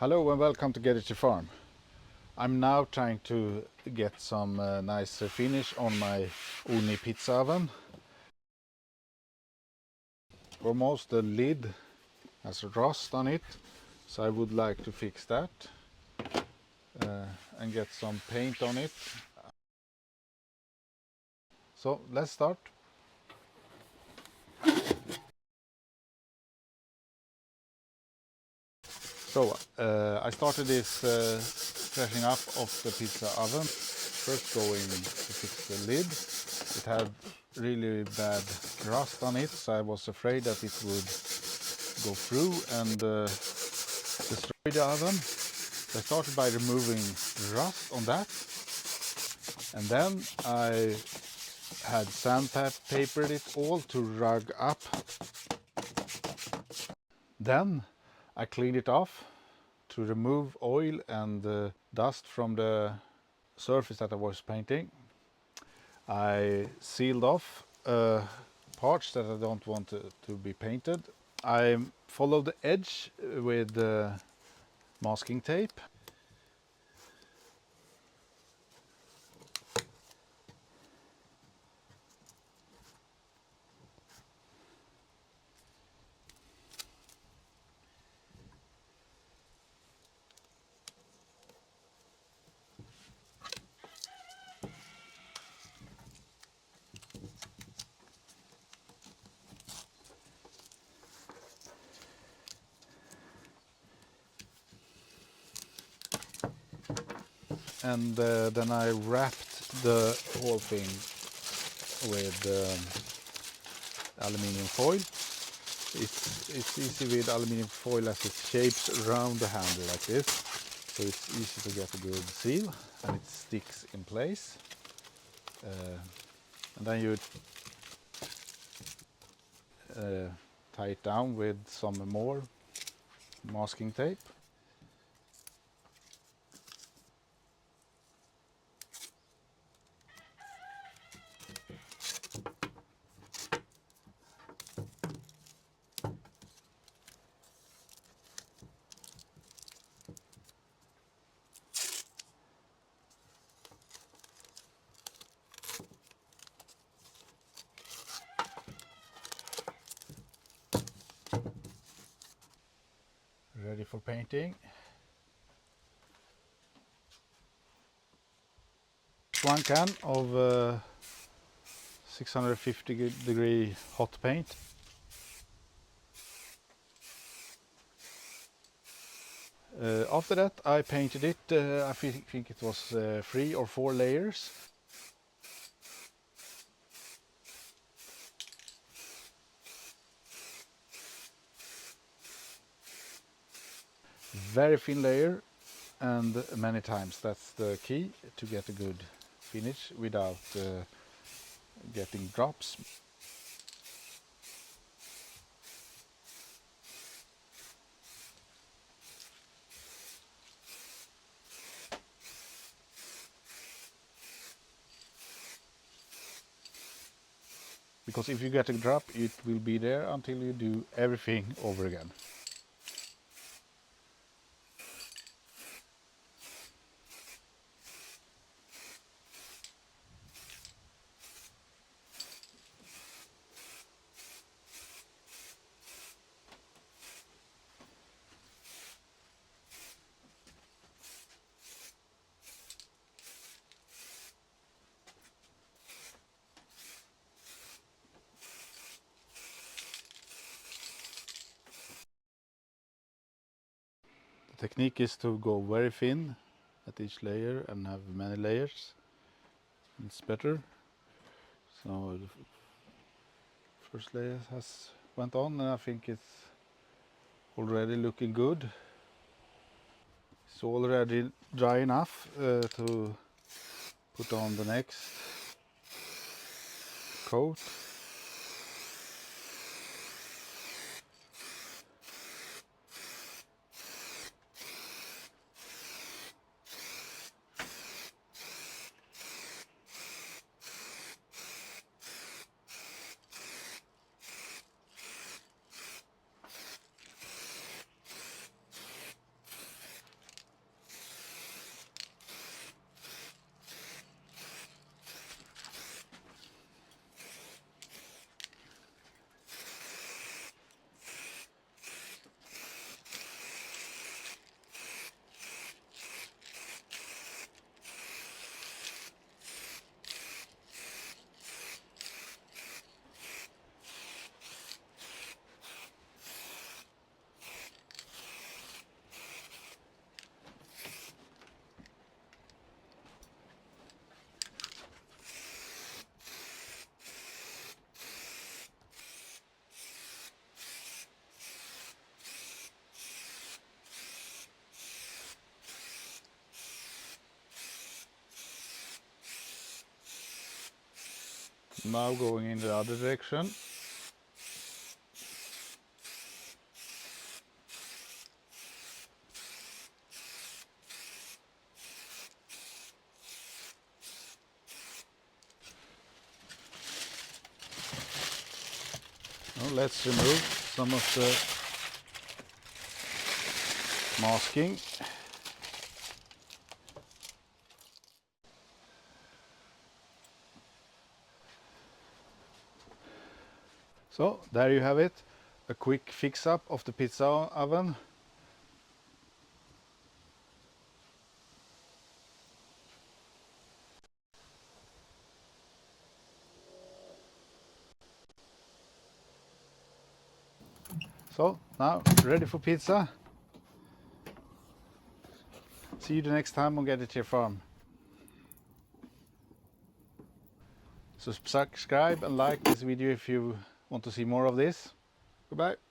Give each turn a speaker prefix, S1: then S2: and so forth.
S1: Hello and welcome to Get It to Farm. I'm now trying to get some nice finish on my Ooni pizza oven. Almost the lid has rust on it, so I would like to fix that and get some paint on it. So let's start. So I started this freshening up of the pizza oven. First going to fix the lid. It had really bad rust on it, so I was afraid that it would go through and destroy the oven. So I started by removing rust on that, and then I had sandpapered it all to rug up. Then I cleaned it off to remove oil and dust from the surface that I was painting. I sealed off parts that I don't want to be painted. I followed the edge with masking tape. And then I wrapped the whole thing with aluminium foil. It's easy with aluminium foil as it shapes around the handle like this, so it's easy to get a good seal and it sticks in place. And then you tie it down with some more masking tape. Ready for painting. One can of 650 degree hot paint. After that I painted it, I think it was 3 or 4 layers. Very thin layer and many times. That's the key to get a good finish without getting drops. Because if you get a drop, it will be there until you do everything over again. The technique is to go very thin at each layer and have many layers. It's better. So the first layer has went on and I think it's already looking good. It's already dry enough to put on the next coat. Now going in the other direction. Now let's remove some of the masking. So there you have it, a quick fix up of the pizza oven. So now ready for pizza. See you the next time on Get It Here Farm. So subscribe and like this video if you want to see more of this. Goodbye.